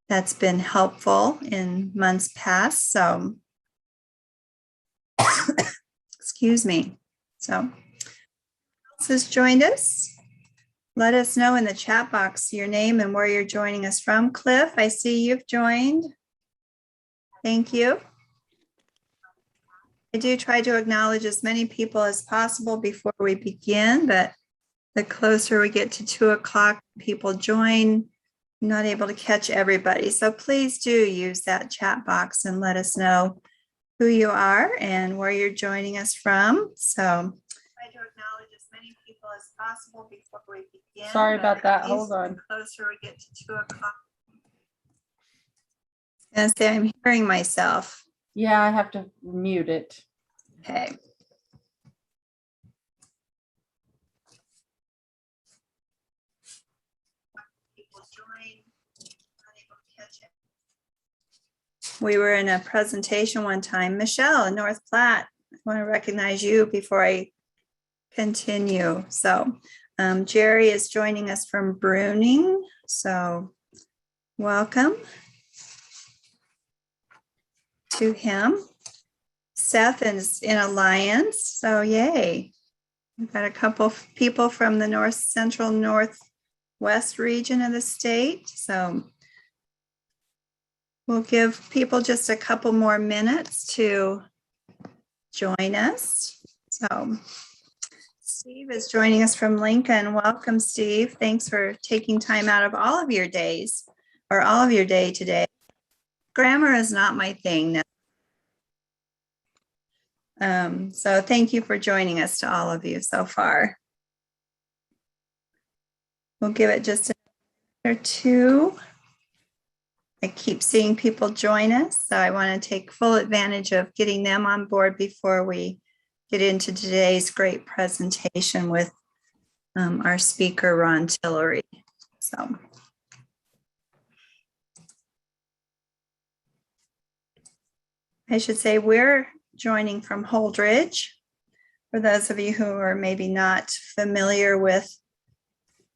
That's been helpful in months past. So, excuse me. So, who else has joined us? Let us know in the chat box your name and where you're joining us from. Cliff, I see you've joined. Thank you. I do try to acknowledge as many people as possible before we begin, but the closer we get to 2 o'clock, people join. I'm not able to catch everybody. So please do use that chat box and let us know who you are and where you're joining us from. So try to acknowledge as many people as possible before we begin. Sorry about that. Hold on. The closer we get to 2 o'clock. And say I'm hearing myself. Yeah, I have to mute it. Okay. We were in a presentation one time. Michelle in North Platte, I want to recognize you before I continue. So Jerry is joining us from Bruning. So welcome to him. Seth is in Alliance. So yay. We've got a couple of people from the North Central Northwest region of the state. So we'll give people just a couple more minutes to join us. So Steve is joining us from Lincoln. Welcome, Steve. Thanks for taking time out of all of your days or all of your day today. Grammar is not my thing now. So thank you for joining us to all of you so far. We'll give it just a minute or two. I keep seeing people join us, so I want to take full advantage of getting them on board before we get into today's great presentation with our speaker, Ron Tillery. So I should say we're joining from Holdridge. For those of you who are maybe not familiar with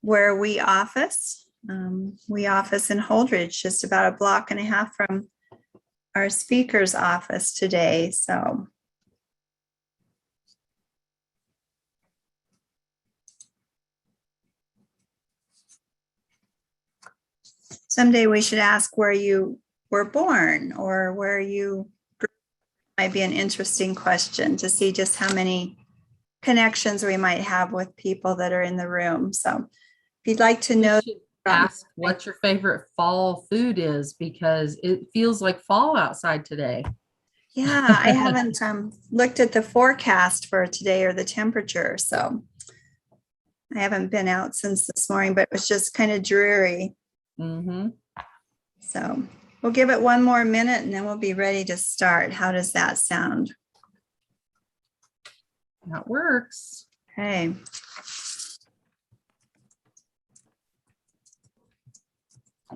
where we office in Holdridge, just about a block and a half from our speaker's office today. So someday we should ask where you were born or where you grew up. Might be an interesting question to see just how many connections we might have with people that are in the room. So if you'd like to know, ask what your favorite fall food is, because it feels like fall outside today. Yeah, I haven't looked at the forecast for today or the temperature, so I haven't been out since this morning, but it was just kind of dreary. Mm-hmm. So we'll give it one more minute and then we'll be ready to start. How does that sound? That works. Okay.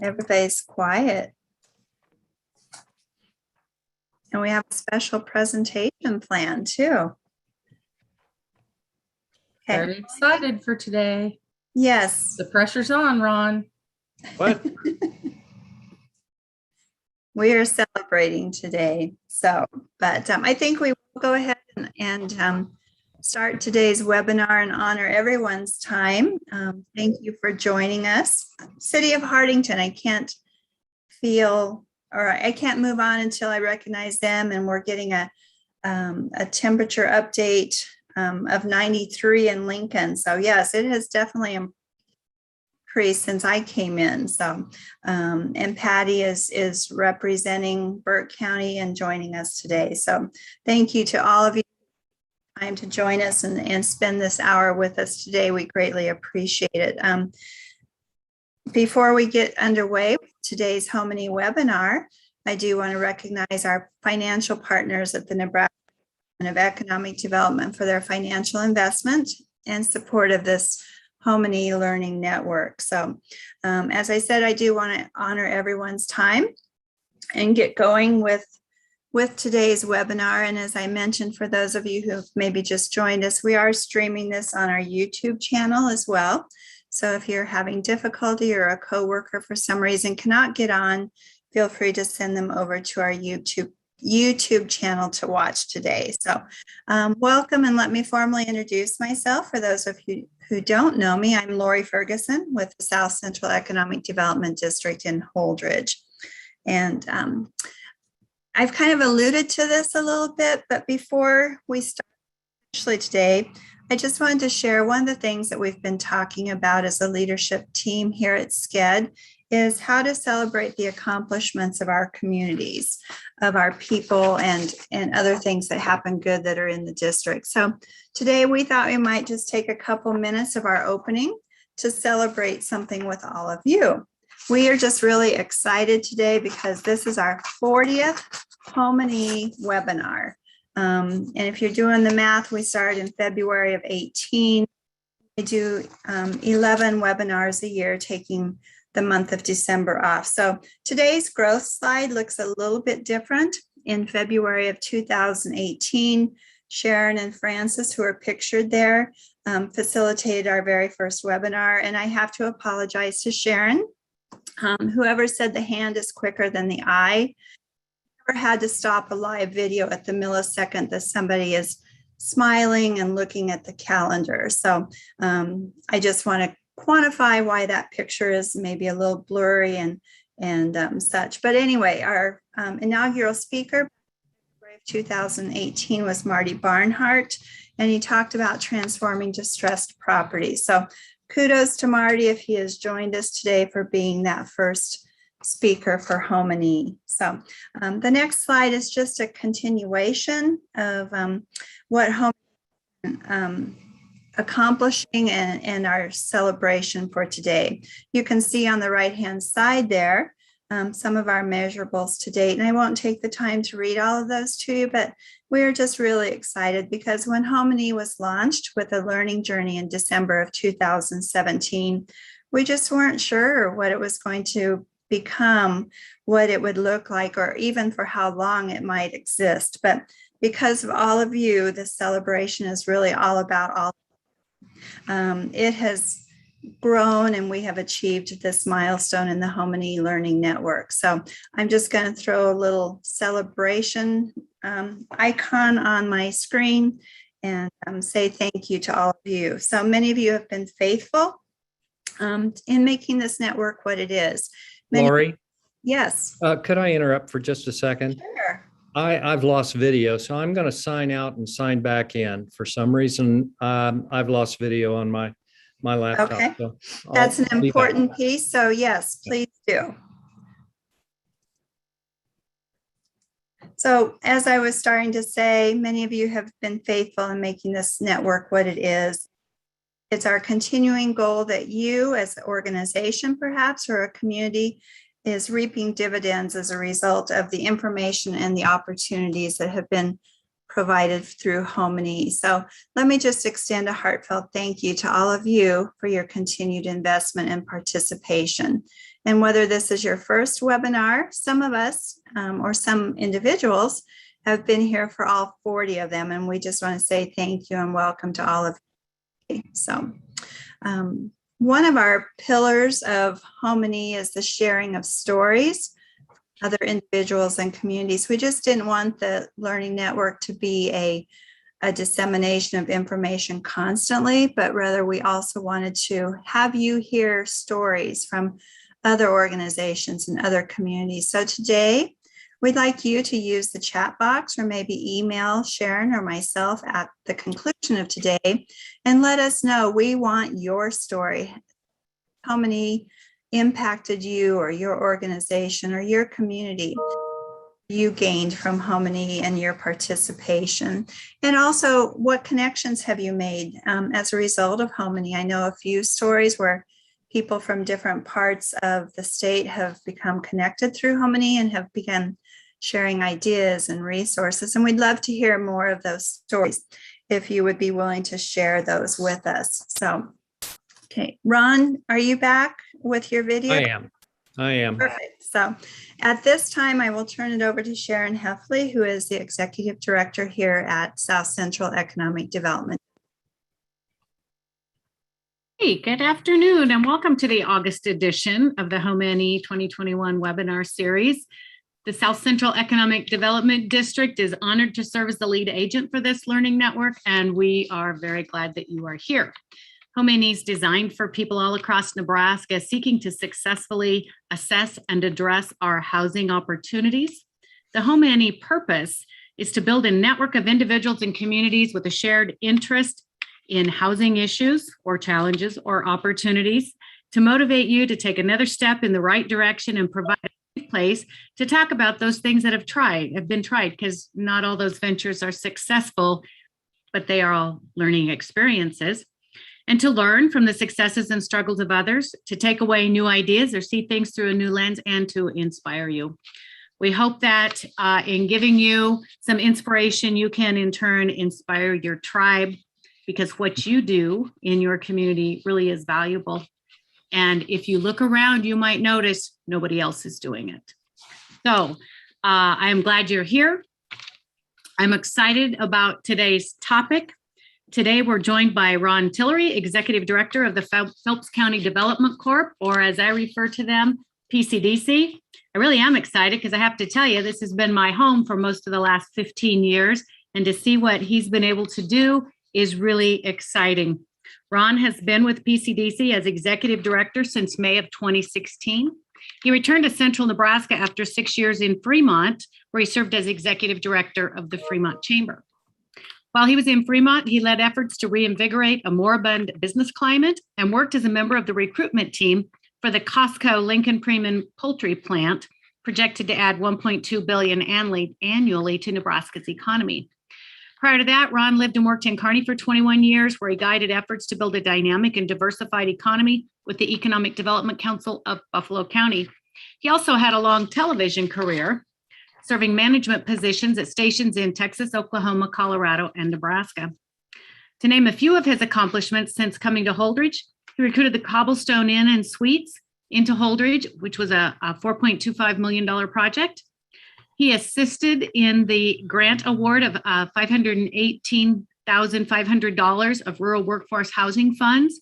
Everybody's quiet. And we have a special presentation plan too. Okay. Very excited for today. Yes. The pressure's on, Ron. What? We are celebrating today. So, but I think we will go ahead and start today's webinar and honor everyone's time. Thank you for joining us. City of Hartington, I can't move on until I recognize them, and we're getting a temperature update of 93 in Lincoln. So yes, it has definitely increased since I came in. So, and Patty is representing Burke County and joining us today. So thank you to all of you time to join us and spend this hour with us today. We greatly appreciate it. Before we get underway with today's HomeNE webinar, I do want to recognize our financial partners at the Nebraska Department of Economic Development for their financial investment and support of this HomeNE Learning Network. So as I said, I do want to honor everyone's time and get going with today's webinar. And as I mentioned, for those of you who've maybe just joined us, we are streaming this on our YouTube channel as well. So if you're having difficulty or a coworker for some reason cannot get on, feel free to send them over to our YouTube channel to watch today. So welcome, and let me formally introduce myself. For those of you who don't know me, I'm Lori Ferguson with the South Central Economic Development District in Holdridge. And I've kind of alluded to this a little bit, but before we start actually today, I just wanted to share one of the things that we've been talking about as a leadership team here at SCED is how to celebrate the accomplishments of our communities, of our people, and other things that happen good that are in the district. So today we thought we might just take a couple minutes of our opening to celebrate something with all of you. We are just really excited today because this is our 40th HomeNE webinar. And if you're doing the math, we started in February of 18. We do 11 webinars a year, taking the month of December off. So today's growth slide looks a little bit different. In February of 2018, Sharon and Francis, who are pictured there, facilitated our very first webinar. And I have to apologize to Sharon. Whoever said the hand is quicker than the eye, never had to stop a live video at the millisecond that somebody is smiling and looking at the calendar. So I just want to quantify why that picture is maybe a little blurry and such. But anyway, our inaugural speaker of 2018 was Marty Barnhart, and he talked about transforming distressed property. So kudos to Marty if he has joined us today for being that first speaker for HomeNE. So the next slide is just a continuation of what HomeNE accomplishing and our celebration for today. You can see on the right-hand side there some of our measurables to date, and I won't take the time to read all of those to you, but we're just really excited because when HomeNE was launched with a learning journey in December of 2017, we just weren't sure what it was going to become, what it would look like, or even for how long it might exist. But because of all of you, the celebration is really all about all. It has grown and we have achieved this milestone in the HomeNE Learning Network. So I'm just going to throw a little celebration icon on my screen and say thank you to all of you. So many of you have been faithful in making this network what it is. Lori? Yes. Could I interrupt for just a second? Sure. I've lost video, so I'm going to sign out and sign back in. For some reason, I've lost video on my laptop. Okay. So That's an I'll be back. important piece. So yes, please do. So as I was starting to say, many of you have been faithful in making this network what it is. It's our continuing goal that you as an organization, perhaps, or a community, is reaping dividends as a result of the information and the opportunities that have been provided through HomeNE. So let me just extend a heartfelt thank you to all of you for your continued investment and participation. And whether this is your first webinar, some of us or some individuals have been here for all 40 of them. And we just want to say thank you and welcome to all of you. So one of our pillars of HomeNE is the sharing of stories, other individuals and communities. We just didn't want the Learning Network to be a dissemination of information constantly, but rather we also wanted to have you hear stories from other organizations and other communities. So today, we'd like you to use the chat box or maybe email Sharon or myself at the conclusion of today and let us know. We want your story. How many impacted you or your organization or your community you gained from HomeNE and your participation? And also, what connections have you made as a result of HomeNE? I know a few stories where people from different parts of the state have become connected through HomeNE and have begun sharing ideas and resources. And we'd love to hear more of those stories if you would be willing to share those with us. So, okay, Ron, are you back with your video? I am. Perfect. So at this time, I will turn it over to Sharon Heffley, who is the Executive Director here at South Central Economic Development. Hey, good afternoon and welcome to the August edition of the HomeNE 2021 webinar series. The South Central Economic Development District is honored to serve as the lead agent for this learning network, and we are very glad that you are here. HomeNE is designed for people all across Nebraska seeking to successfully assess and address our housing opportunities. The HomeNE purpose is to build a network of individuals and communities with a shared interest in housing issues or challenges or opportunities to motivate you to take another step in the right direction and provide a safe place to talk about those things that have been tried, because not all those ventures are successful, but they are all learning experiences. And to learn from the successes and struggles of others, to take away new ideas or see things through a new lens, and to inspire you. We hope that in giving you some inspiration, you can in turn inspire your tribe, because what you do in your community really is valuable. And if you look around, you might notice nobody else is doing it. So I am glad you're here. I'm excited about today's topic. Today, we're joined by Ron Tillery, Executive Director of the Phelps County Development Corp., or as I refer to them, PCDC. I really am excited because I have to tell you, this has been my home for most of the last 15 years. And to see what he's been able to do is really exciting. Ron has been with PCDC as Executive Director since May of 2016. He returned to Central Nebraska after 6 years in Fremont, where he served as Executive Director of the Fremont Chamber. While he was in Fremont, he led efforts to reinvigorate a moribund business climate and worked as a member of the recruitment team for the Costco Lincoln Premium Poultry Plant, projected to add $1.2 billion annually to Nebraska's economy. Prior to that, Ron lived and worked in Kearney for 21 years, where he guided efforts to build a dynamic and diversified economy with the Economic Development Council of Buffalo County. He also had a long television career, serving management positions at stations in Texas, Oklahoma, Colorado, and Nebraska. To name a few of his accomplishments since coming to Holdridge, he recruited the Cobblestone Inn and Suites into Holdridge, which was a $4.25 million project. He assisted in the grant award of $518,500 of rural workforce housing funds.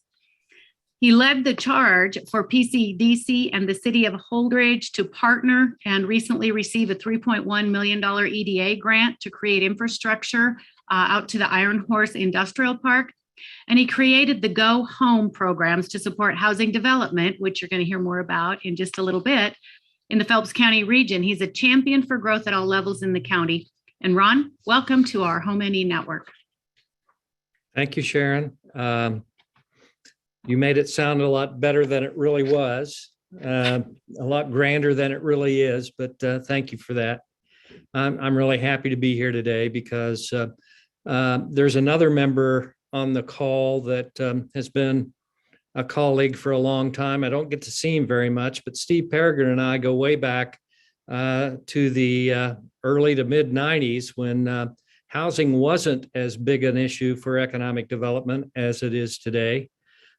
He led the charge for PCDC and the city of Holdridge to partner and recently receive a $3.1 million EDA grant to create infrastructure out to the Iron Horse Industrial Park. And he created the Go Home programs to support housing development, which you're going to hear more about in just a little bit, in the Phelps County region. He's a champion for growth at all levels in the county. And Ron, welcome to our HomeNE network. Thank you, Sharon. You made it sound a lot better than it really was, a lot grander than it really is, but thank you for that. I'm really happy to be here today because there's another member on the call that has been a colleague for a long time. I don't get to see him very much, but Steve Peregrine and I go way back to the early to mid 90s when housing wasn't as big an issue for economic development as it is today.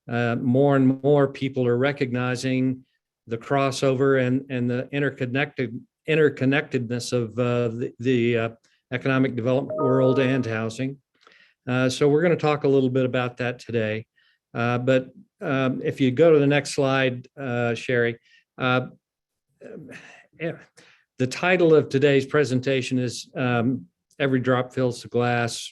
More and more people are recognizing the crossover and the interconnectedness of the economic development world and housing. So we're going to talk a little bit about that today. But if you go to the next slide, Sherry, the title of today's presentation is Every Drop Fills the Glass,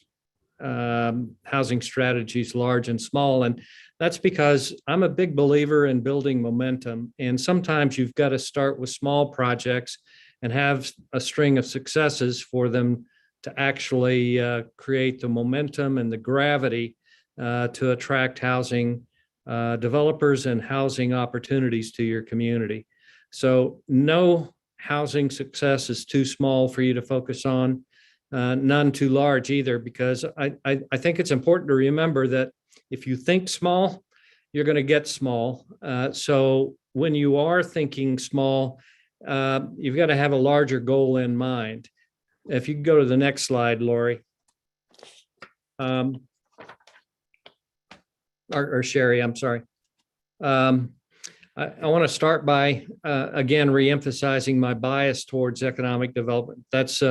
Housing Strategies Large and Small. And that's because I'm a big believer in building momentum. And sometimes you've got to start with small projects and have a string of successes for them to actually create the momentum and the gravity to attract housing developers and housing opportunities to your community. So no housing success is too small for you to focus on, none too large either, because I think it's important to remember that if you think small, you're going to get small. So when you are thinking small, you've got to have a larger goal in mind. If you can go to the next slide, Lori. Or Sherry, I'm sorry. I want to start by, again, reemphasizing my bias towards economic development. That's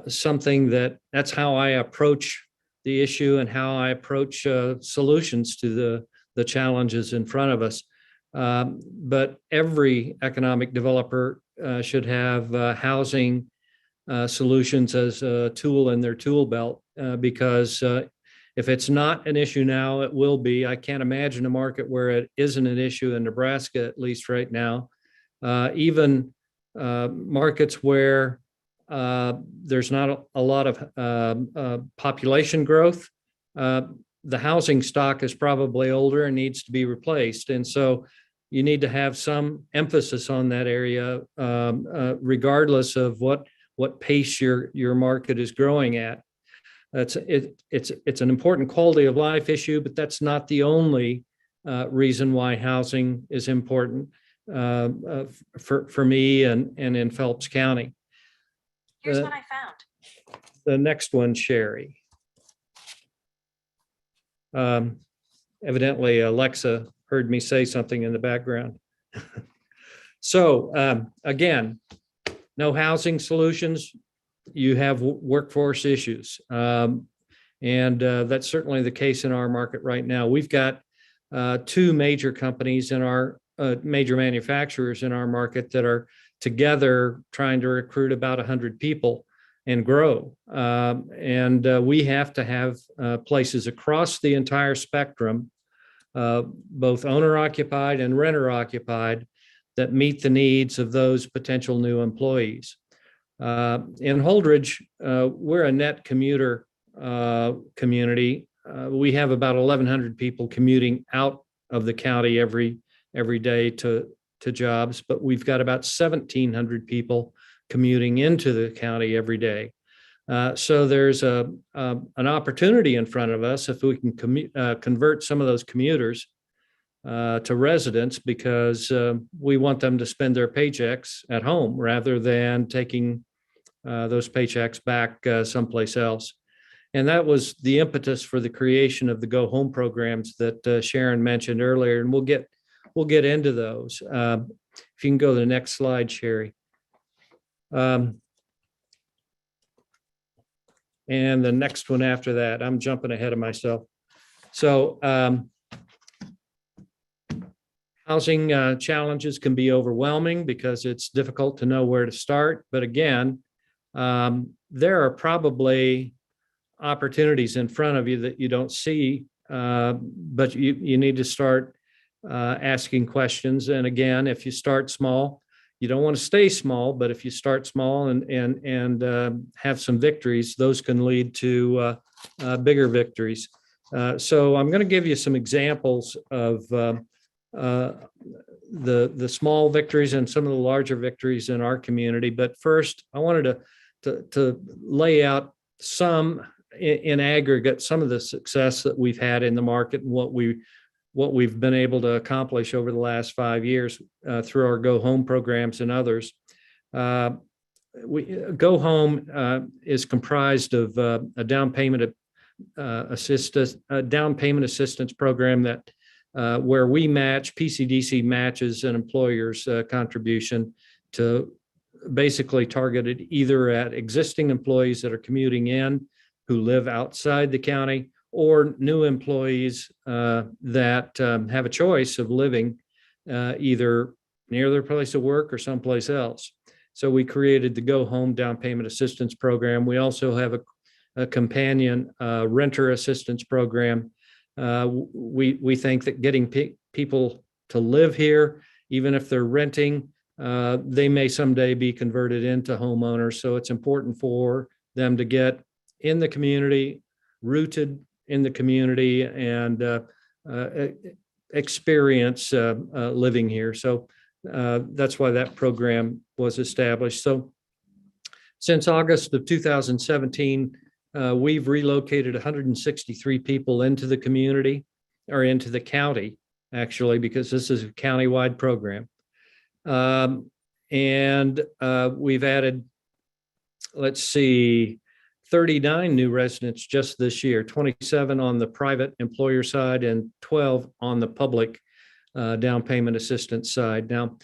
something that's how I approach the issue and how I approach solutions to the challenges in front of us. But every economic developer should have housing solutions as a tool in their tool belt, because if it's not an issue now, it will be. I can't imagine a market where it isn't an issue in Nebraska, at least right now. Even markets where there's not a lot of population growth, the housing stock is probably older and needs to be replaced. And so you need to have some emphasis on that area, regardless of what pace your market is growing at. It's an important quality of life issue, but that's not the only reason why housing is important for me and in Phelps County. Here's what I found. The next one, Sherry. Evidently, Alexa heard me say something in the background. So again, no housing solutions, you have workforce issues. And that's certainly the case in our market right now. We've got two major companies in our major manufacturers in our market that are together trying to recruit about 100 people and grow. We have to have places across the entire spectrum, both owner occupied and renter occupied, that meet the needs of those potential new employees. In Holdridge, we're a net commuter community. We have about 1,100 people commuting out of the county every day to jobs, but we've got about 1,700 people commuting into the county every day. So there's an opportunity in front of us if we can convert some of those commuters to residents, because we want them to spend their paychecks at home rather than taking those paychecks back someplace else. And that was the impetus for the creation of the Go Home programs that Sharon mentioned earlier, and we'll get into those. If you can go to the next slide, Sherry. And the next one after that, I'm jumping ahead of myself. So housing challenges can be overwhelming because it's difficult to know where to start. But again, there are probably opportunities in front of you that you don't see, but you need to start asking questions. And again, if you start small, you don't want to stay small, but if you start small and have some victories, those can lead to bigger victories. So I'm going to give you some examples of the small victories and some of the larger victories in our community. But first, I wanted to lay out some in aggregate, some of the success that we've had in the market and what we've been able to accomplish over the last 5 years through our Go Home programs and others. Go Home is comprised of a down payment assistance program that where we match, PCDC matches an employer's contribution to basically targeted either at existing employees that are commuting in who live outside the county, or new employees that have a choice of living either near their place of work or someplace else. So we created the Go Home Down Payment Assistance Program. We also have a companion renter assistance program. We think that getting people to live here, even if they're renting, they may someday be converted into homeowners. So it's important for them to get in the community, rooted in the community, and experience living here. So that's why that program was established. So since August of 2017, we've relocated 163 people into the community, or into the county, actually, because this is a countywide program. And we've added, let's see, 39 new residents just this year, 27 on the private employer side and 12 on the public down payment assistance side. Now,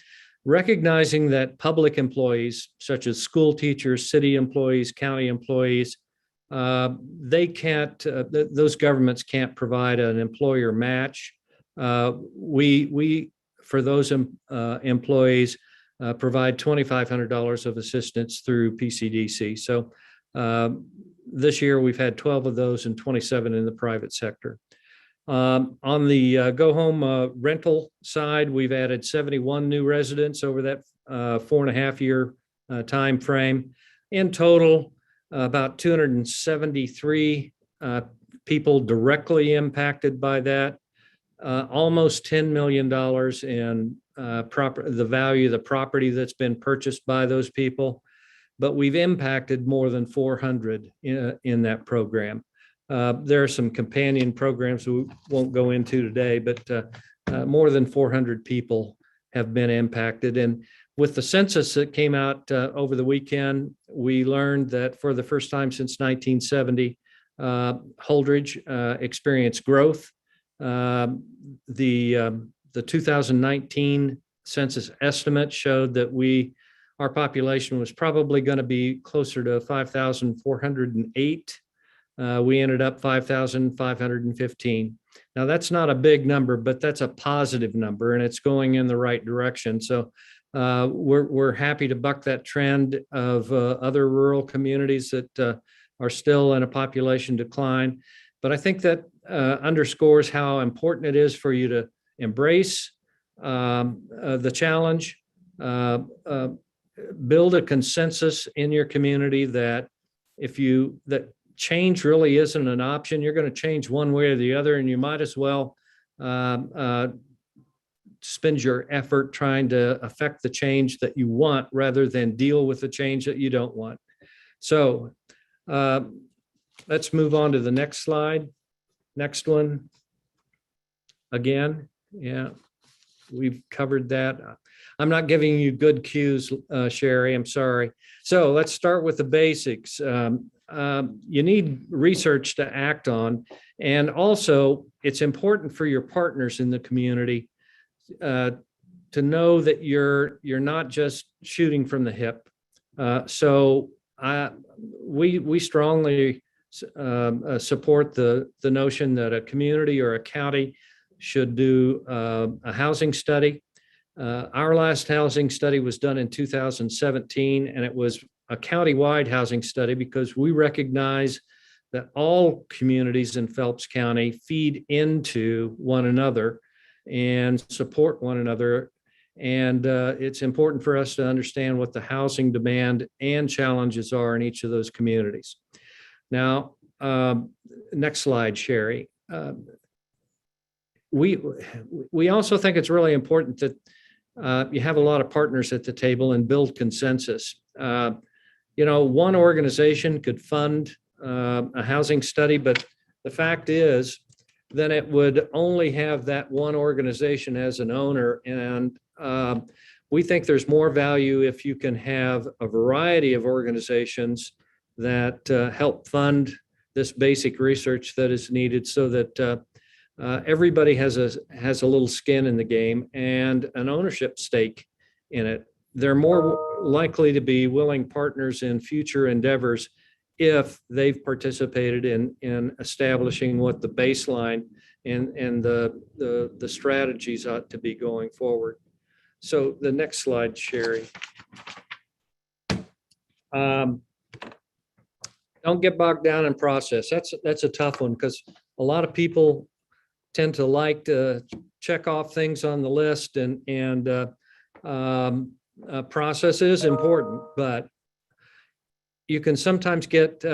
recognizing that public employees, such as school teachers, city employees, county employees, they can't, those governments can't provide an employer match We for those employees, provide $2,500 of assistance through PCDC. So this year we've had 12 of those and 27 in the private sector. On the Go Home rental side, we've added 71 new residents over that 4.5-year time frame. In total, about 273 people directly impacted by that. Almost $10 million in the value of the property that's been purchased by those people. But we've impacted more than 400 in that program. There are some companion programs we won't go into today, but more than 400 people have been impacted. And with the census that came out over the weekend, we learned that for the first time since 1970, Holdridge experienced growth. The 2019 census estimate showed that our population was probably going to be closer to 5,408. We ended up 5,515. Now that's not a big number, but that's a positive number, and it's going in the right direction. So we're happy to buck that trend of other rural communities that are still in a population decline. But I think that underscores how important it is for you to embrace the challenge, build a consensus in your community that that change really isn't an option. You're going to change one way or the other, and you might as well spend your effort trying to affect the change that you want rather than deal with the change that you don't want. So let's move on to the next slide. Next one. Again, yeah, we've covered that. I'm not giving you good cues, Sherry, I'm sorry. So let's start with the basics. You need research to act on, and also it's important for your partners in the community to know that you're not just shooting from the hip. So we strongly support the notion that a community or a county should do a housing study. Our last housing study was done in 2017, and it was a county-wide housing study because we recognize that all communities in Phelps County feed into one another and support one another. And it's important for us to understand what the housing demand and challenges are in each of those communities. Now, next slide, Sherry. We also think it's really important that you have a lot of partners at the table and build consensus. One organization could fund a housing study, but the fact is then it would only have that one organization as an owner. And we think there's more value if you can have a variety of organizations that help fund this basic research that is needed so that everybody has a little skin in the game and an ownership stake in it. They're more likely to be willing partners in future endeavors if they've participated in establishing what the baseline and the strategies ought to be going forward. So the next slide, Sherry. Don't get bogged down in process. That's a tough one because a lot of people tend to like to check off things on the list, and process is important, but you can sometimes get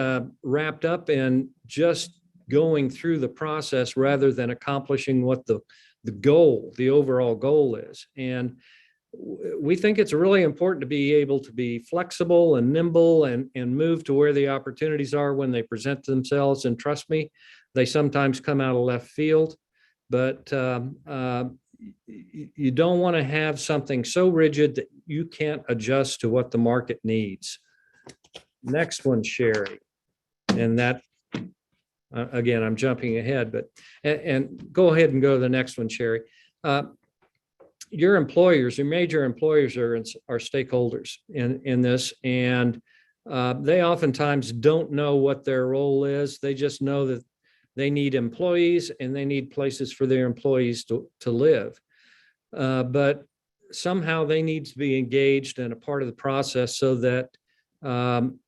wrapped up in just going through the process rather than accomplishing what the overall goal is. And we think it's really important to be able to be flexible and nimble and move to where the opportunities are when they present themselves. And trust me, they sometimes come out of left field, but you don't want to have something so rigid that you can't adjust to what the market needs. Next one, Sherry. And that, again, I'm jumping ahead, but, and go ahead and go to the next one, Sherry. Your employers, your major employers are stakeholders in this, and they oftentimes don't know what their role is. They just know that they need employees and they need places for their employees to live. But somehow they need to be engaged and a part of the process so that um,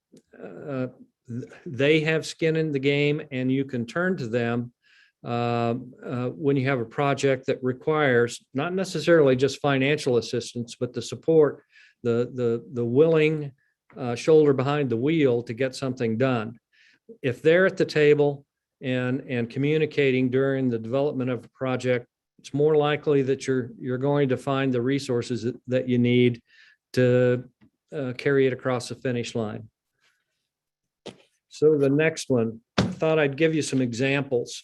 they have skin in the game, and you can turn to them when you have a project that requires not necessarily just financial assistance, but the support, the willing shoulder behind the wheel to get something done. If they're at the table and communicating during the development of a project, it's more likely that you're going to find the resources that you need to carry it across the finish line. So the next one, I thought I'd give you some examples.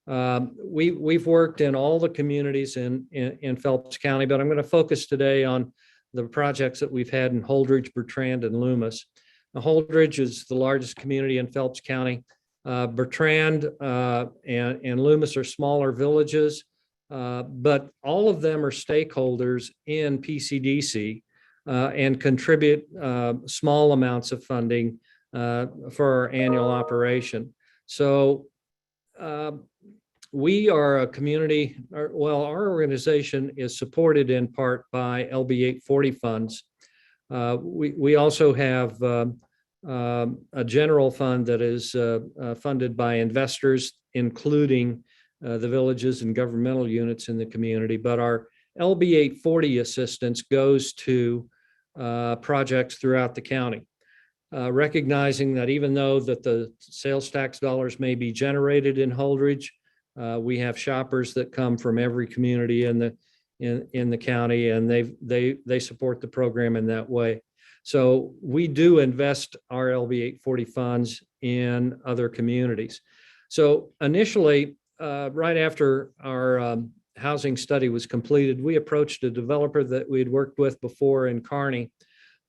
We've worked in all the communities in Phelps County, but I'm going to focus today on the projects that we've had in Holdridge, Bertrand, and Loomis. Now, Holdridge is the largest community in Phelps County. Bertrand and Loomis are smaller villages, but all of them are stakeholders in PCDC and contribute small amounts of funding for our annual operation. So we are a community, well, our organization is supported in part by LB 840 funds. We also have a general fund that is funded by investors, including the villages and governmental units in the community. But our LB 840 assistance goes to projects throughout the county. Recognizing that even though that the sales tax dollars may be generated in Holdridge, we have shoppers that come from every community in the county, and they support the program in that way. So we do invest our LB 840 funds in other communities. So initially, right after our housing study was completed, we approached a developer that we had worked with before in Kearney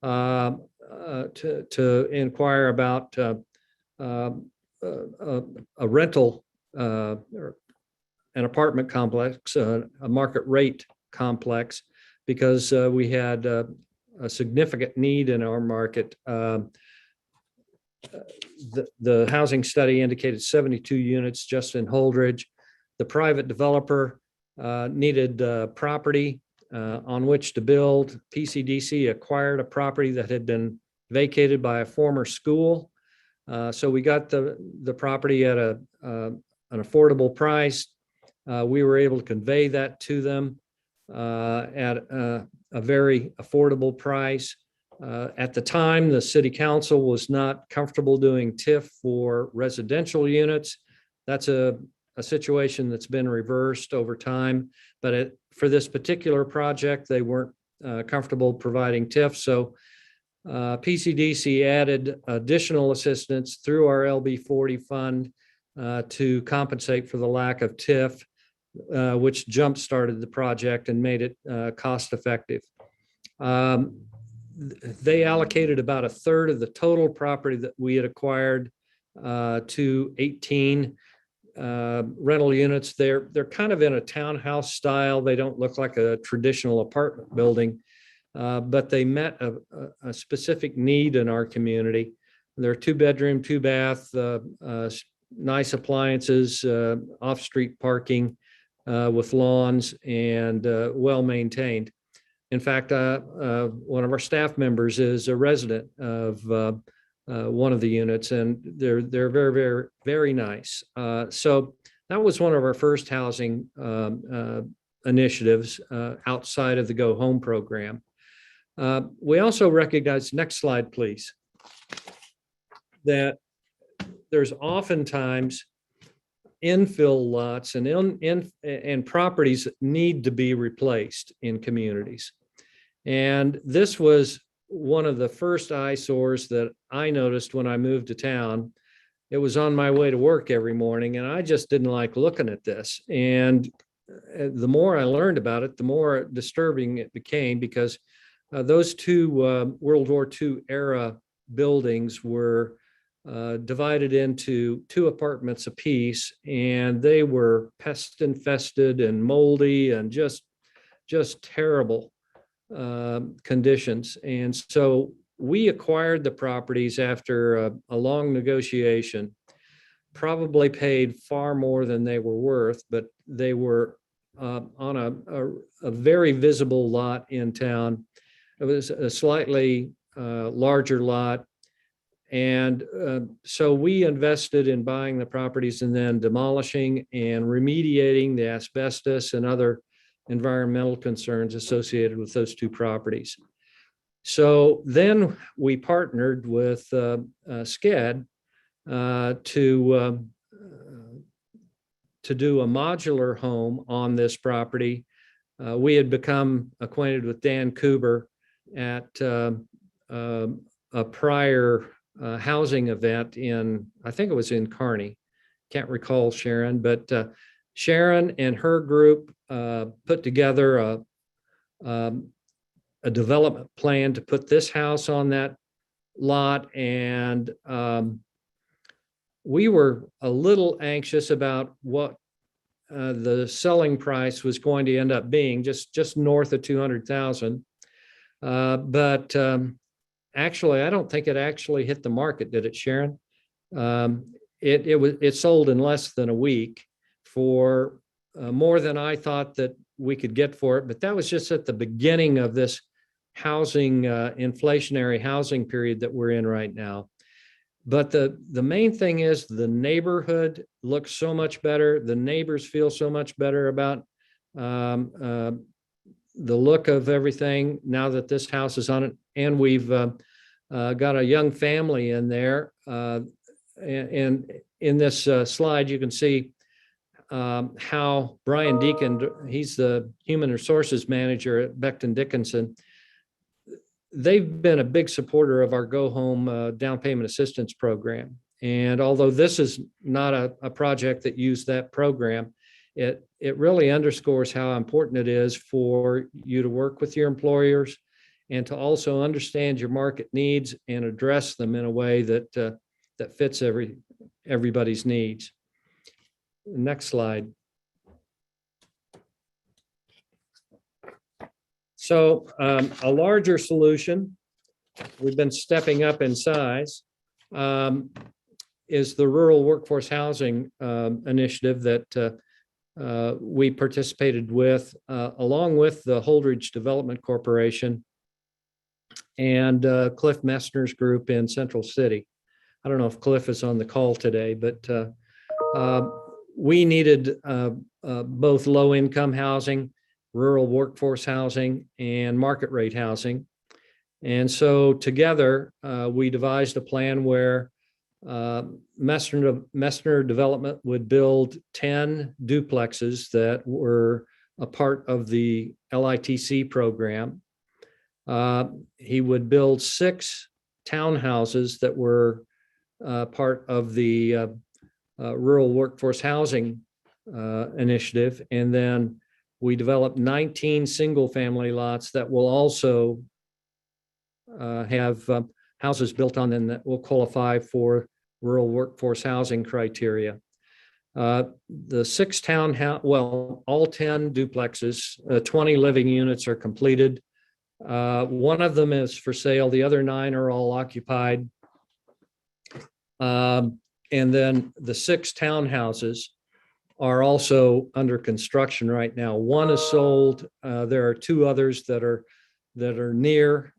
to inquire about a rental, or an apartment complex, a market rate complex, because we had a significant need in our market. The housing study indicated 72 units just in Holdridge. The private developer needed property on which to build. PCDC acquired a property that had been vacated by a former school. So we got the property at an affordable price. We were able to convey that to them at a very affordable price. At the time, the city council was not comfortable doing TIF for residential units. That's a situation that's been reversed over time, but for this particular project, they weren't comfortable providing TIF. So PCDC added additional assistance through our LB 40 fund to compensate for the lack of TIF, which jump-started the project and made it cost effective. They allocated about a third of the total property that we had acquired to 18 rental units. They're kind of in a townhouse style. They don't look like a traditional apartment building, but they met a specific need in our community. They're 2-bedroom, 2-bath, nice appliances, off-street parking with lawns, and well-maintained. In fact, one of our staff members is a resident of one of the units, and they're very, very, very nice. So that was one of our first housing initiatives outside of the Go Home program. We also recognize, next slide, please, that there's oftentimes infill lots and properties that need to be replaced in communities. And this was one of the first eyesores that I noticed when I moved to town. It was on my way to work every morning, and I just didn't like looking at this. And the more I learned about it, the more disturbing it became, because those two World War II era buildings were divided into 2 apartments apiece, and they were pest infested and moldy and just terrible conditions. And so we acquired the properties after a long negotiation. probably paid far more than they were worth, but they were on a very visible lot in town. It was a slightly larger lot. And so we invested in buying the properties and then demolishing and remediating the asbestos and other environmental concerns associated with those two properties. So then we partnered with SCED to do a modular home on this property. We had become acquainted with Dan Kuber at a prior housing event in, I think it was in Kearney. Can't recall Sharon, but Sharon and her group put together a development plan to put this house on that lot. And we were a little anxious about what the selling price was going to end up being, just north of 200,000. But actually, I don't think it actually hit the market, did it, Sharon? It sold in less than a week for more than I thought that we could get for it. But that was just at the beginning of this housing, inflationary housing period that we're in right now. But the main thing is the neighborhood looks so much better. The neighbors feel so much better about the look of everything now that this house is on it. And we've got a young family in there. And in this slide, you can see how Brian Deacon, he's the human resources manager at Becton Dickinson. They've been a big supporter of our Go Home down payment assistance program. And although this is not a project that used that program, it really underscores how important it is for you to work with your employers and to also understand your market needs and address them in a way that fits everybody's needs. Next slide. So a larger solution, we've been stepping up in size, is the Rural Workforce Housing Initiative that we participated with, along with the Holdridge Development Corporation and Cliff Messner's group in Central City. I don't know if Cliff is on the call today, but we needed both low-income housing, rural workforce housing, and market rate housing. And so together, we devised a plan where Messner Development would build 10 duplexes that were a part of the LITC program. He would build 6 townhouses that were part of the Rural Workforce Housing Initiative. And then we developed 19 single-family lots that will also have houses built on them that will qualify for rural workforce housing criteria. The 6 all 10 duplexes, 20 living units are completed. One of them is for sale. The other 9 are all occupied. And then the 6 townhouses are also under construction right now. One is sold. There are 2 others that are near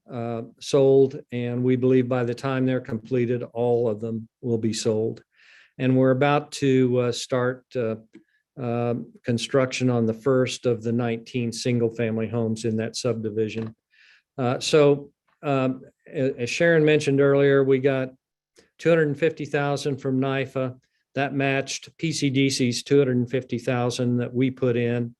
sold, and we believe by the time they're completed, all of them will be sold. And we're about to start construction on the first of the 19 single-family homes in that subdivision. So as Sharon mentioned earlier, we got $250,000 from NYFA. That matched PCDC's $250,000 that we put in.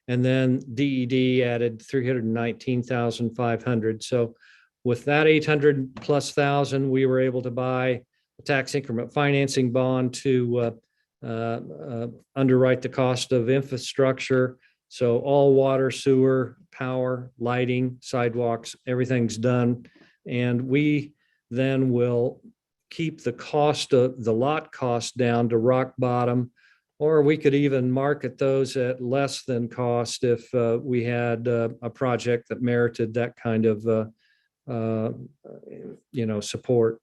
And then DED added $319,500. So with that $800,000+, we were able to buy a tax increment financing bond to underwrite the cost of infrastructure. So all water, sewer, power, lighting, sidewalks, everything's done. And we then will keep the cost of the lot cost down to rock bottom, or we could even market those at less than cost if we had a project that merited that kind of support.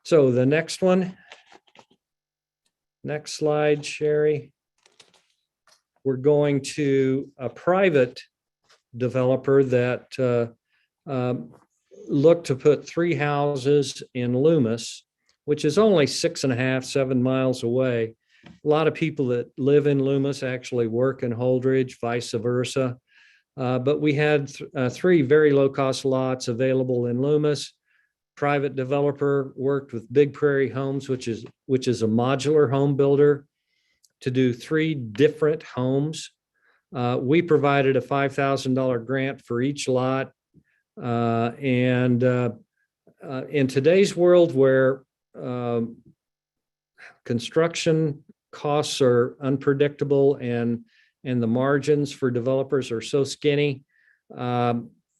So the next one. Next slide, Sherry. We're going to a private developer that looked to put 3 houses in Loomis, which is only 6.5, 7 miles away. A lot of people that live in Loomis actually work in Holdridge, vice versa. But we had 3 very low-cost lots available in Loomis. Private developer worked with Big Prairie Homes, which is a modular home builder, to do 3 different homes. We provided a $5,000 grant for each lot. In today's world where construction costs are unpredictable and the margins for developers are so skinny,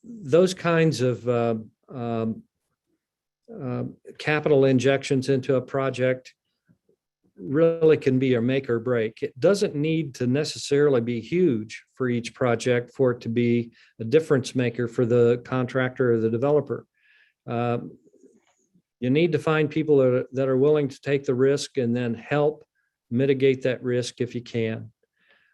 those kinds of capital injections into a project really can be a make or break. It doesn't need to necessarily be huge for each project for it to be a difference maker for the contractor or the developer. You need to find people that are willing to take the risk and then help mitigate that risk if you can.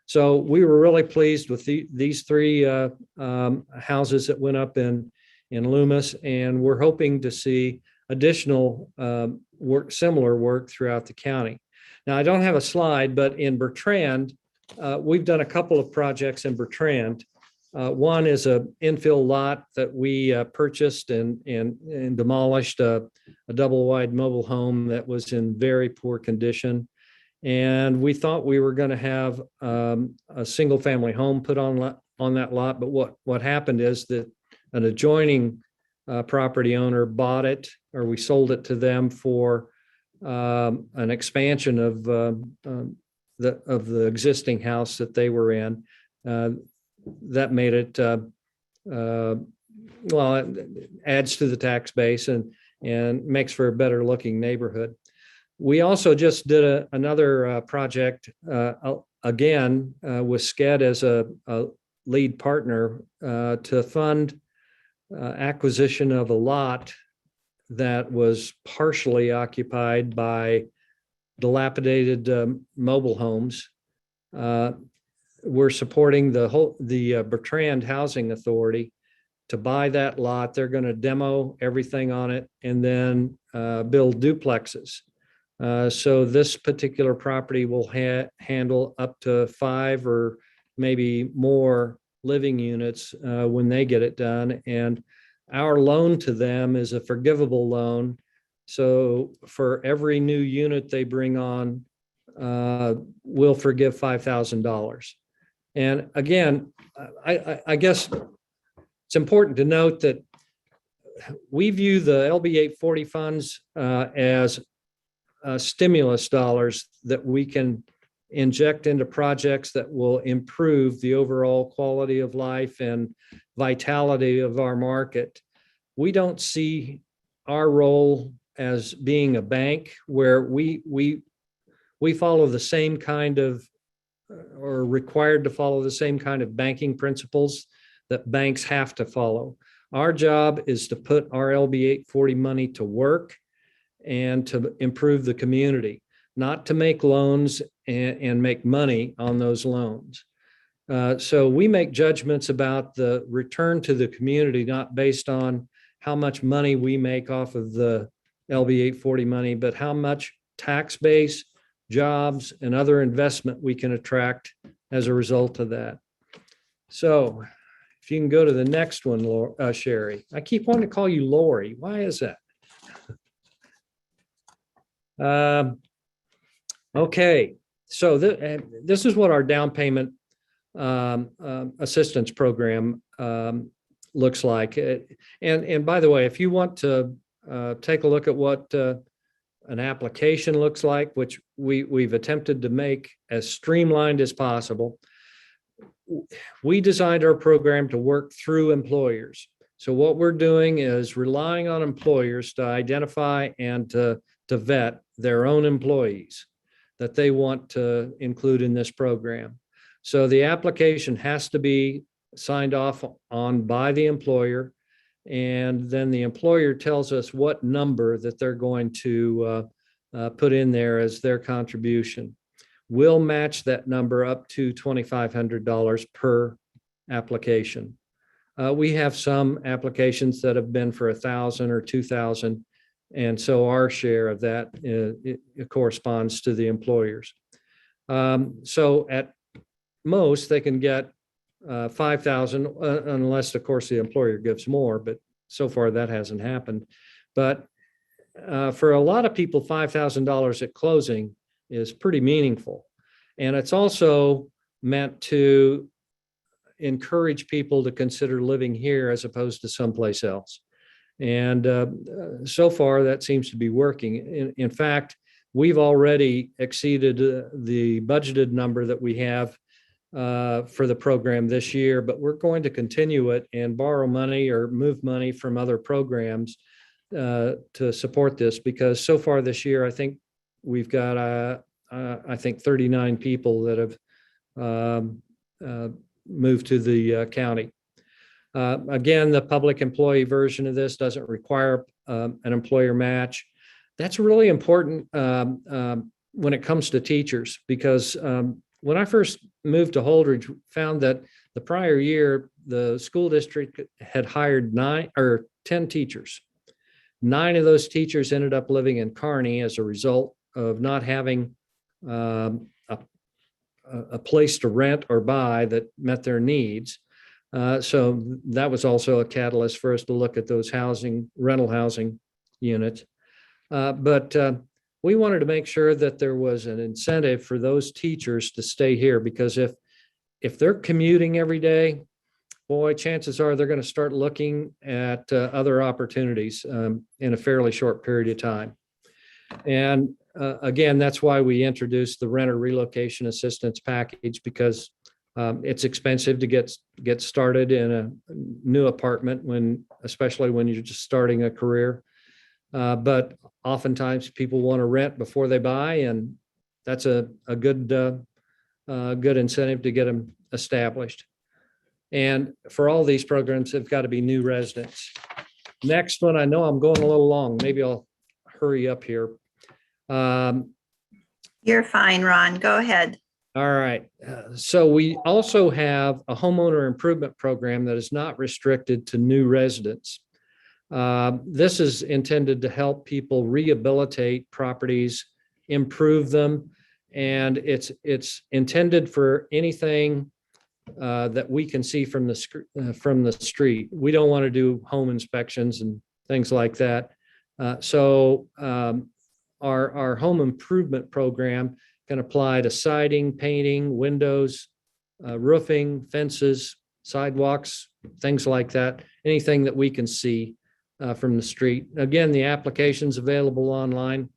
So we were really pleased with these 3 houses that went up in Loomis, and we're hoping to see additional similar work throughout the county. Now, I don't have a slide, but in Bertrand, we've done a couple of projects in Bertrand. One is a infill lot that we purchased and demolished a double wide mobile home that was in very poor condition. And we thought we were going to have a single family home put on that lot. But what happened is that an adjoining property owner bought it, or we sold it to them for an expansion of the existing house that they were in. That made it well, it adds to the tax base and makes for a better looking neighborhood. We also just did another project again with SCED as a lead partner to fund acquisition of a lot that was partially occupied by dilapidated mobile homes. We're supporting the Bertrand Housing Authority to buy that lot. They're going to demo everything on it and then build duplexes. So this particular property will handle up to 5 or maybe more living units when they get it done. And our loan to them is a forgivable loan. So for every new unit they bring on, we'll forgive $5,000. And again, I guess it's important to note that we view the LB 840 funds as stimulus dollars that we can inject into projects that will improve the overall quality of life and vitality of our market. We don't see our role as being a bank where we follow the same kind of, or required to follow the same kind of banking principles that banks have to follow. Our job is to put our LB 840 money to work and to improve the community, not to make loans and make money on those loans. So we make judgments about the return to the community, not based on how much money we make off of the LB 840 money, but how much tax base, jobs, and other investment we can attract as a result of that. So if you can go to the next one, Sherry. I keep wanting to call you Lori. Why is that? Okay, so this is what our down payment assistance program looks like. And by the way, if you want to take a look at what an application looks like, which we've attempted to make as streamlined as possible, we designed our program to work through employers. So what we're doing is relying on employers to identify and to vet their own employees that they want to include in this program. So the application has to be signed off on by the employer, and then the employer tells us what number that they're going to put in there as their contribution. We'll match that number up to $2,500 per application. We have some applications that have been for 1,000 or 2,000, and so our share of that it corresponds to the employers. So at most, they can get 5,000, unless, of course, the employer gives more, but so far that hasn't happened. But for a lot of people, $5,000 at closing is pretty meaningful. And it's also meant to encourage people to consider living here as opposed to someplace else. And so far, that seems to be working. In fact, we've already exceeded the budgeted number that we have for the program this year, but we're going to continue it and borrow money or move money from other programs to support this, because so far this year, I think we've got, I think 39 people that have moved to the county. Again, the public employee version of this doesn't require an employer match. That's really important when it comes to teachers, because when I first moved to Holdridge, found that the prior year, the school district had hired 10 teachers. 9 of those teachers ended up living in Kearney as a result of not having a place to rent or buy that met their needs. So that was also a catalyst for us to look at those rental housing units. But we wanted to make sure that there was an incentive for those teachers to stay here, because if they're commuting every day, boy, chances are they're going to start looking at other opportunities in a fairly short period of time. And again, that's why we introduced the renter relocation assistance package, because it's expensive to get started in a new apartment, especially when you're just starting a career. But oftentimes people want to rent before they buy, and that's a good incentive to get them established. And for all these programs, they've got to be new residents. Next one, I know I'm going a little long. Maybe I'll hurry up here. You're fine, Ron. Go ahead. All right. So we also have a homeowner improvement program that is not restricted to new residents. This is intended to help people rehabilitate properties, improve them, and it's intended for anything that we can see from the street. We don't want to do home inspections and things like that. So our home improvement program can apply to siding, painting, windows, roofing, fences, sidewalks, things like that. Anything that we can see from the street. Again, the application's available online,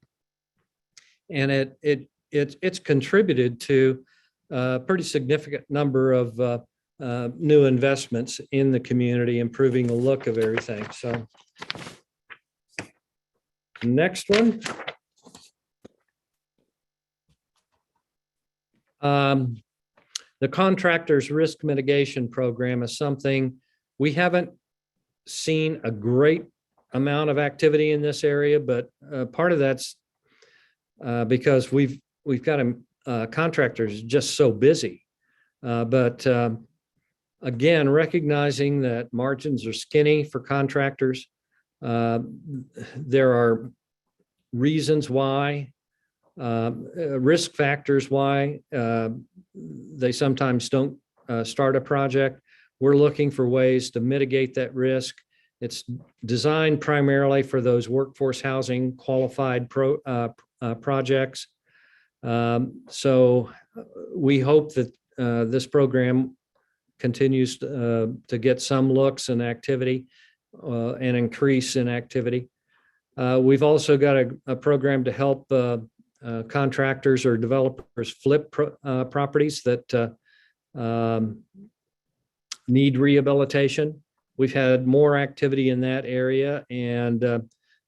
and it's contributed to a pretty significant number of new investments in the community, improving the look of everything. So next one. The contractor's risk mitigation program is something we haven't seen a great amount of activity in this area, but part of that's because we've got contractors just so busy. But again, recognizing that margins are skinny for contractors, there are reasons why, risk factors why they sometimes don't start a project. We're looking for ways to mitigate that risk. It's designed primarily for those workforce housing qualified projects. So we hope that this program continues to get some looks and activity and increase in activity. We've also got a program to help contractors or developers flip properties that need rehabilitation. We've had more activity in that area, and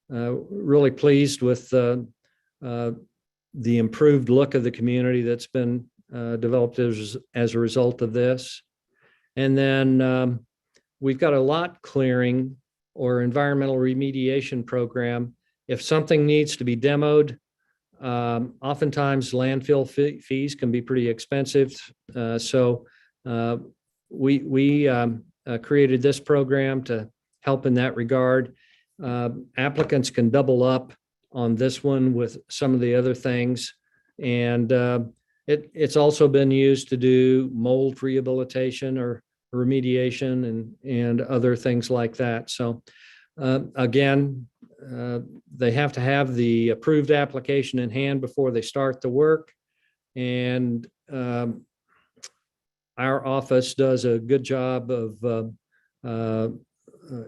really pleased with the improved look of the community that's been developed as a result of this. And then we've got a lot clearing or environmental remediation program. If something needs to be demoed, Oftentimes landfill fees can be pretty expensive. So we created this program to help in that regard. Applicants can double up on this one with some of the other things. And it's also been used to do mold rehabilitation or remediation and other things like that. So again, they have to have the approved application in hand before they start the work. And our office does a good job of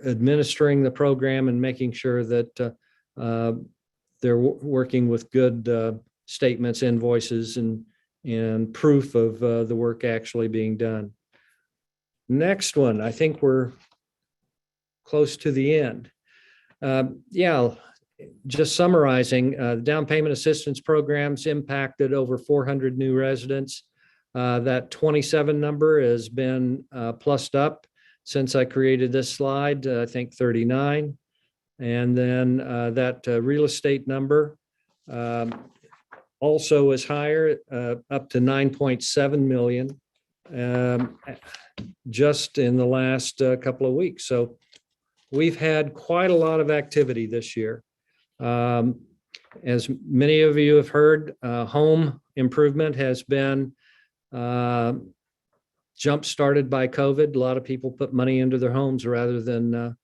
administering the program and making sure that they're working with good statements, invoices, and proof of the work actually being done. Next one, I think we're close to the end. Yeah, just summarizing, down payment assistance programs impacted over 400 new residents. That 27 number has been plussed up since I created this slide, I think 39. And then that real estate number also is higher, up to 9.7 million just in the last couple of weeks. So we've had quite a lot of activity this year. As many of you have heard, home improvement has been jump-started by COVID. A lot of people put money into their homes rather than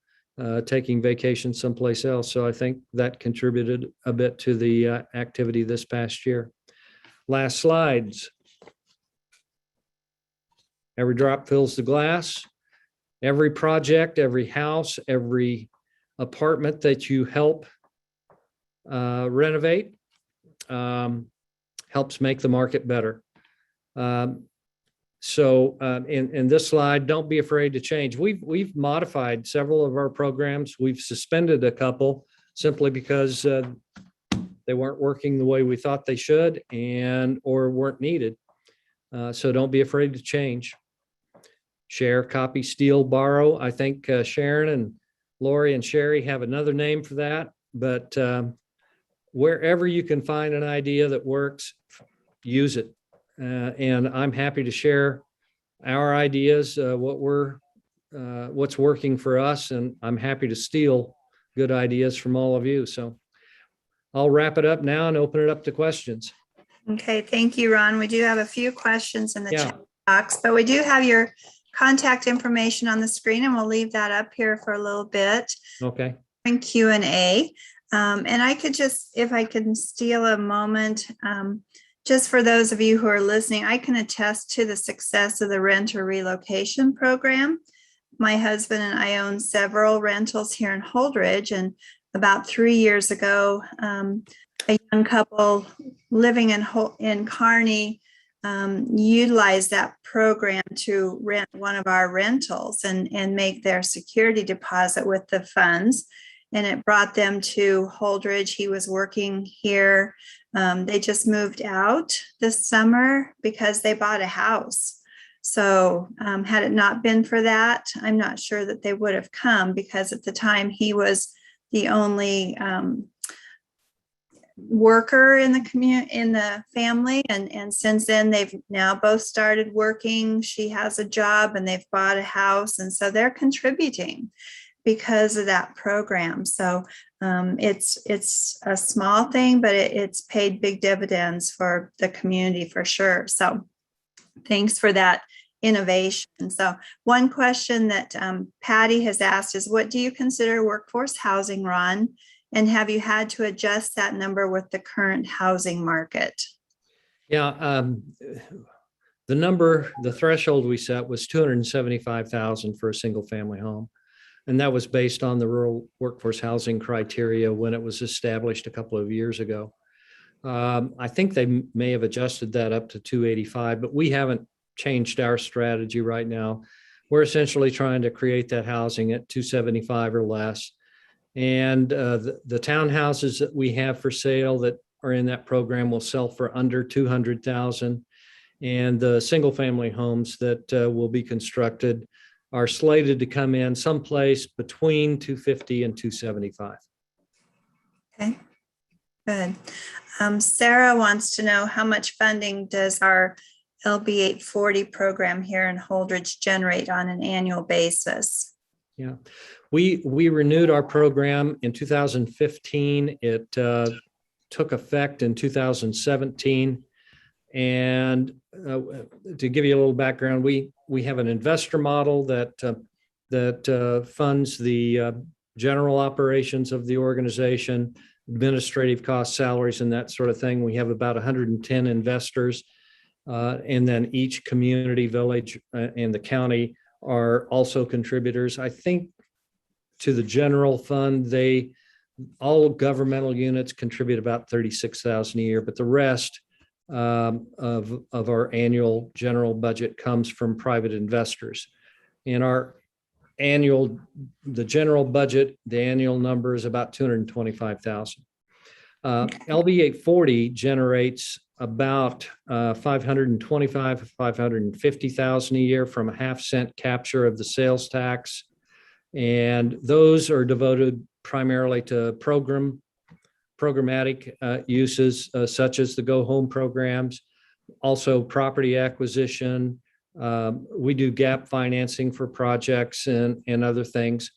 taking vacation someplace else. So I think that contributed a bit to the activity this past year. Last slides. Every drop fills the glass. Every project, every house, every apartment that you help renovate helps make the market better. So in this slide, don't be afraid to change. We've modified several of our programs. We've suspended a couple simply because they weren't working the way we thought they should or weren't needed. So don't be afraid to change. Share, copy, steal, borrow. I think Sharon and Lori and Sherry have another name for that, but wherever you can find an idea that works, use it. And I'm happy to share our ideas, what's working for us, and I'm happy to steal good ideas from all of you. So I'll wrap it up now and open it up to questions. Okay, thank you, Ron. We do have a few questions in the Yeah. chat box, but we do have your contact information on the screen, and we'll leave that up here for a little bit Okay. in Q&A. And I could just, if I can steal a moment, just for those of you who are listening, I can attest to the success of the renter relocation program. My husband and I own several rentals here in Holdridge, and about 3 years ago, a young couple living in Kearney utilized that program to rent one of our rentals and make their security deposit with the funds. And it brought them to Holdridge. He was working here. They just moved out this summer because they bought a house. So had it not been for that, I'm not sure that they would have come, because at the time he was the only worker in the family, and since then they've now both started working. She has a job and they've bought a house, and so they're contributing because of that program. So it's a small thing, but it's paid big dividends for the community for sure. So thanks for that innovation. So one question that Patty has asked is, what do you consider workforce housing, Ron? And have you had to adjust that number with the current housing market? Yeah, the threshold we set was 275,000 for a single family home. And that was based on the rural workforce housing criteria when it was established a couple of years ago. I think they may have adjusted that up to 285, but we haven't changed our strategy right now. We're essentially trying to create that housing at 275 or less. And the townhouses that we have for sale that are in that program will sell for under 200,000. And the single family homes that will be constructed are slated to come in someplace between 250 and 275. Okay. Good. Sarah wants to know how much funding does our LB 840 program here in Holdridge generate on an annual basis? Yeah, we renewed our program in 2015. It took effect in 2017. And to give you a little background, we have an investor model that funds the general operations of the organization, administrative costs, salaries, and that sort of thing. We have about 110 investors, and then each community, village, and the county are also contributors. I think to the general fund, all governmental units contribute about $36,000 a year, but the rest of our annual general budget comes from private investors. In the general budget, the annual number is about $225,000. LB 840 generates about $525,000, $550,000 a year from a 1/2 cent capture of the sales tax. And those are devoted primarily to programmatic uses such as the Go Home programs, also property acquisition. We do gap financing for projects and other things.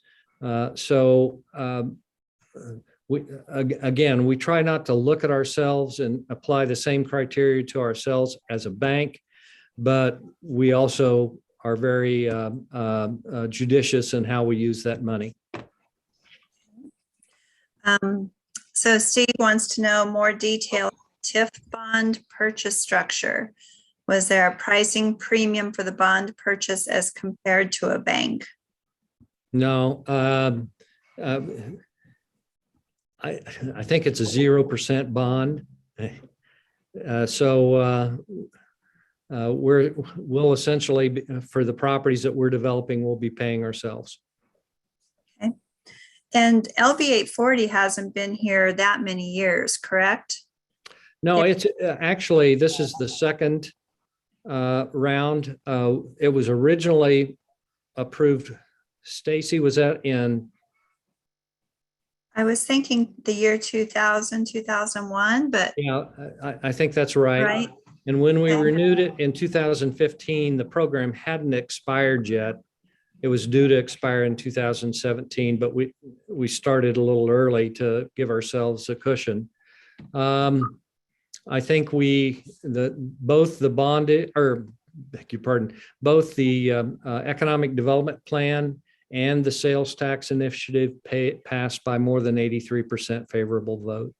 We try not to look at ourselves and apply the same criteria to ourselves as a bank, but we also are very judicious in how we use that money. So Steve wants to know more detail TIF bond purchase structure. Was there a pricing premium for the bond purchase as compared to a bank? No, I think it's a 0% bond. We'll essentially, for the properties that we're developing, we'll be paying ourselves. Okay. And LB 840 hasn't been here that many years, correct? No, it's actually, this is the second round. It was originally approved. Stacy, was that in? I was thinking the year 2000, 2001, but. Yeah, I think that's right. Right. And when we Okay. renewed it in 2015, the program hadn't expired yet. It was due to expire in 2017, but we started a little early to give ourselves a cushion. I think both the economic development plan and the sales tax initiative passed by more than 83% favorable vote.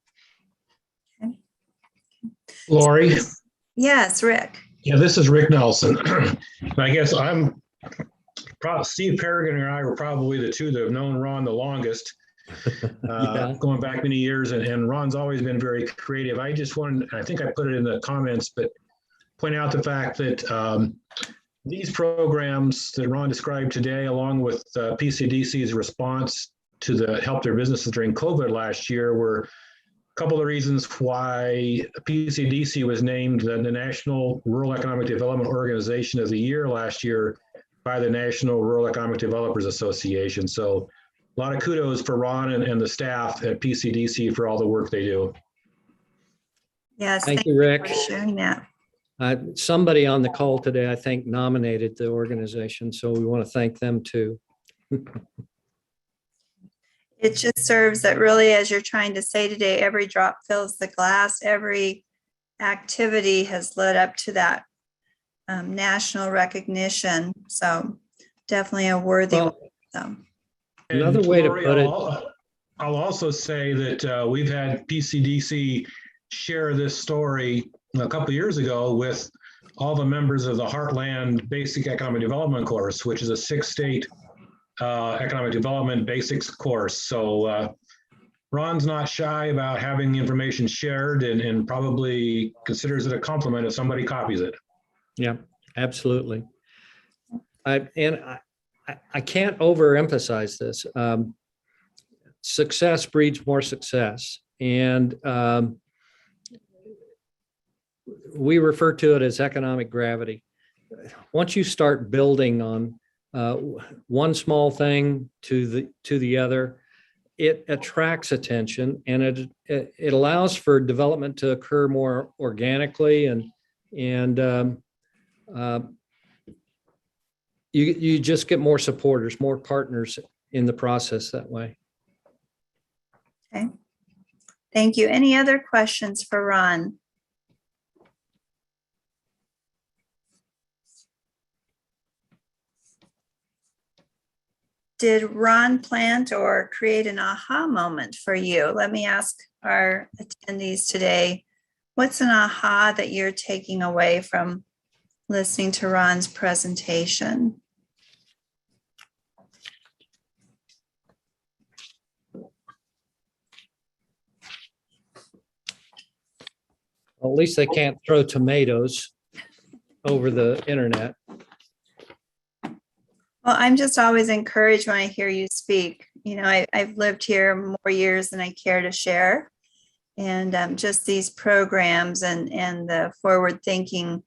Lori? Yes, Rick. Yeah, this is Rick Nelson. I guess Steve Peregrine and I were probably the two that have known Ron the longest, going back many years, and Ron's always been very creative. I just wanted, I think I put it in the comments, but point out the fact that these programs that Ron described today, along with PCDC's response to help their businesses during COVID last year, were a couple of reasons why PCDC was named the National Rural Economic Development Organization of the Year last year by the National Rural Economic Developers Association. So a lot of kudos for Ron and the staff at PCDC for all the work they do. Yes. Thank you, Rick. For sharing that. Somebody on the call today, I think, nominated the organization, so we want to thank them too. It just serves that really, as you're trying to say today, every drop fills the glass. Every activity has led up to that national recognition. So definitely a worthy one. So. Another way to put it. I'll also say that we've had PCDC share this story a couple of years ago with all the members of the Heartland Basic Economic Development course, which is a 6-state economic development basics course. So Ron's not shy about having the information shared and probably considers it a compliment if somebody copies it. Yeah, absolutely. I can't overemphasize this. Success breeds more success. And we refer to it as economic gravity. Once you start building on one small thing to the other, it attracts attention, and it allows for development to occur more organically, and you just get more supporters, more partners in the process that way. Okay. Thank you. Any other questions for Ron? Did Ron plant or create an aha moment for you? Let me ask our attendees today, what's an aha that you're taking away from listening to Ron's presentation? Well, at least they can't throw tomatoes over the internet. Well, I'm just always encouraged when I hear you speak. You know, I've lived here more years than I care to share. And just these programs and the forward thinking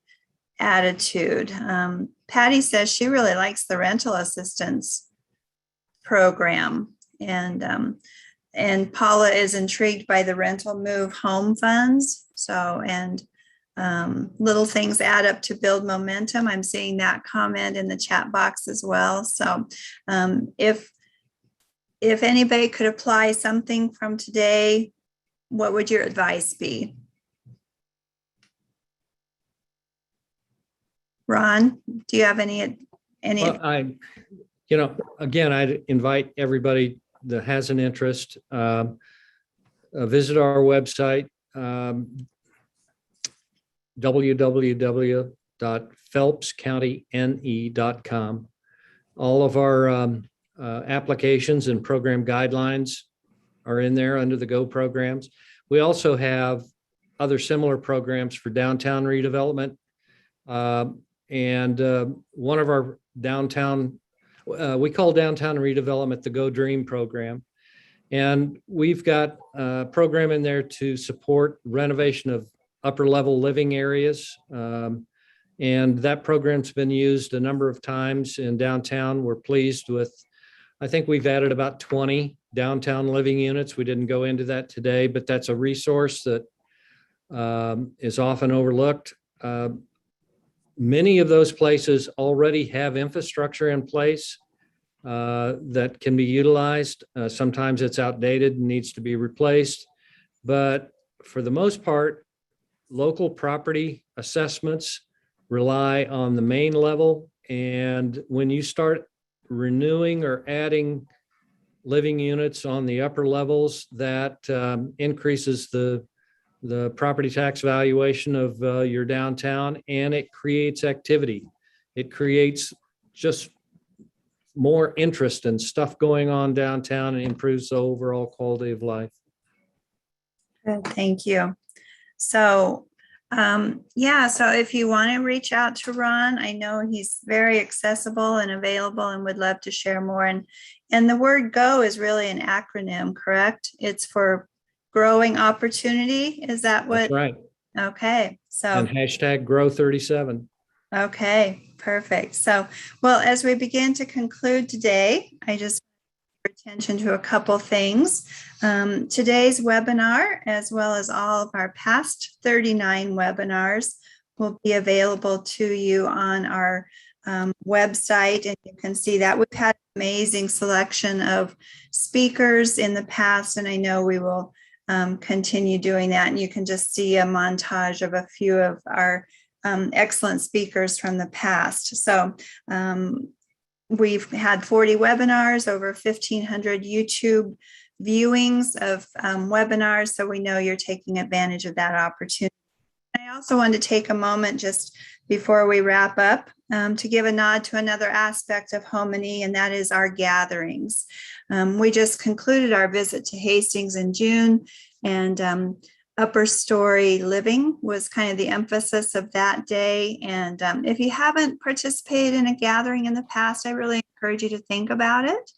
attitude. Patty says she really likes the rental assistance program. And Paula is intrigued by the rental move home funds. So, and little things add up to build momentum. I'm seeing that comment in the chat box as well. So if anybody could apply something from today, what would your advice be? Ron, do you have any? Well, again, I'd invite everybody that has an interest, visit our website, www.phelpscountynE.com. All of our applications and program guidelines are in there under the GO programs. We also have other similar programs for downtown redevelopment. And one of our downtown, we call downtown redevelopment the Go Dream program. And we've got a program in there to support renovation of upper level living areas. And that program's been used a number of times in downtown. We're pleased with, I think we've added about 20 downtown living units. We didn't go into that today, but that's a resource that is often overlooked. Many of those places already have infrastructure in place that can be utilized. Sometimes it's outdated and needs to be replaced. But for the most part, local property assessments rely on the main level. And when you start renewing or adding living units on the upper levels, that increases the property tax valuation of your downtown, and it creates activity. It creates just more interest and stuff going on downtown, and improves the overall quality of life. Good, thank you. So, so if you want to reach out to Ron, I know he's very accessible and available and would love to share more. And the word GO is really an acronym, correct? It's for growing opportunity. Is that what? That's right. Okay. So, and hashtag grow37. Okay, perfect. So, well, as we begin to conclude today, I just attention to a couple things. Today's webinar, as well as all of our past 39 webinars, will be available to you on our website, and you can see that we've had an amazing selection of speakers in the past, and I know we will continue doing that. And you can just see a montage of a few of our excellent speakers from the past. So we've had 40 webinars, over 1,500 YouTube viewings of webinars. So we know you're taking advantage of that opportunity. I also want to take a moment just before we wrap up to give a nod to another aspect of HomeNE, and that is our gatherings. We just concluded our visit to Hastings in June, and upper story living was kind of the emphasis of that day. And if you haven't participated in a gathering in the past, I really encourage you to think about it.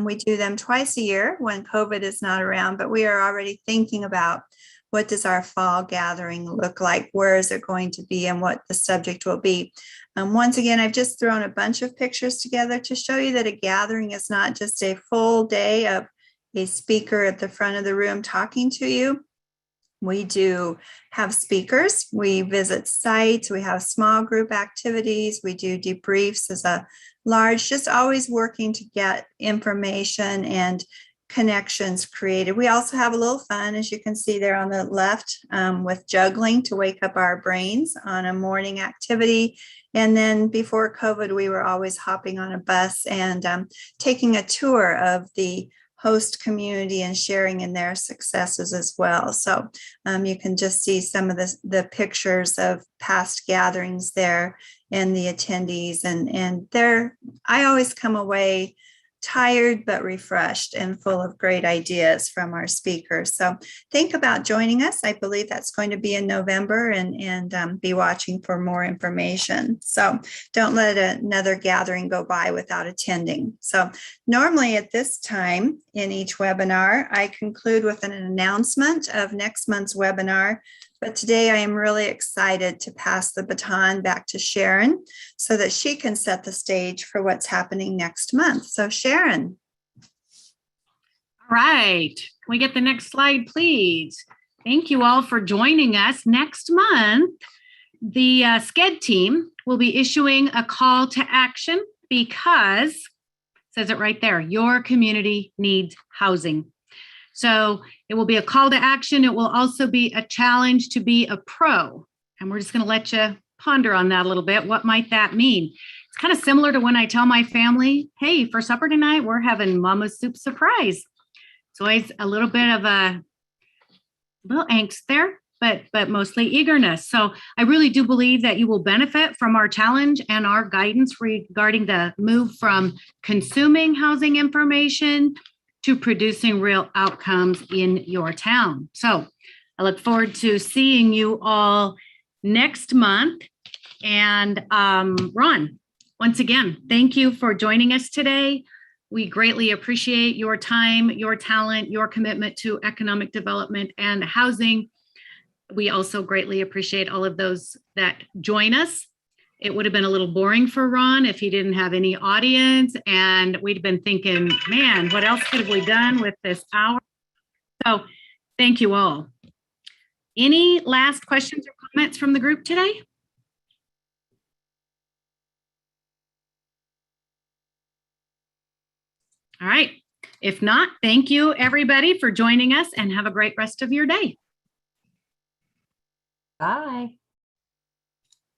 We do them twice a year when COVID is not around, but we are already thinking about what does our fall gathering look like? Where is it going to be, and what the subject will be? Once again, I've just thrown a bunch of pictures together to show you that a gathering is not just a full day of a speaker at the front of the room talking to you. We do have speakers. We visit sites. We have small group activities. We do debriefs as a large, just always working to get information and connections created. We also have a little fun, as you can see there on the left, with juggling to wake up our brains on a morning activity. And then before COVID, we were always hopping on a bus and taking a tour of the host community and sharing in their successes as well. So you can just see some of the pictures of past gatherings there and the attendees. And I always come away tired but refreshed and full of great ideas from our speakers. So think about joining us. I believe that's going to be in November, and be watching for more information. So don't let another gathering go by without attending. So normally at this time in each webinar, I conclude with an announcement of next month's webinar. But today I am really excited to pass the baton back to Sharon so that she can set the stage for what's happening next month. So Sharon. All right. Can we get the next slide, please? Thank you all for joining us. Next month, the SCED team will be issuing a call to action because, says it right there, your community needs housing. So it will be a call to action. It will also be a challenge to be a pro. And we're just going to let you ponder on that a little bit. What might that mean? It's kind of similar to when I tell my family, hey, for supper tonight, we're having Mama's Soup surprise. It's always a little bit of a little angst there, but mostly eagerness. So I really do believe that you will benefit from our challenge and our guidance regarding the move from consuming housing information to producing real outcomes in your town. So I look forward to seeing you all next month. And Ron, once again, thank you for joining us today. We greatly appreciate your time, your talent, your commitment to economic development and housing. We also greatly appreciate all of those that join us. It would have been a little boring for Ron if he didn't have any audience, and we'd been thinking, man, what else could have we done with this hour? So thank you all. Any last questions or comments from the group today? All right. If not, thank you everybody for joining us and have a great rest of your day. Bye.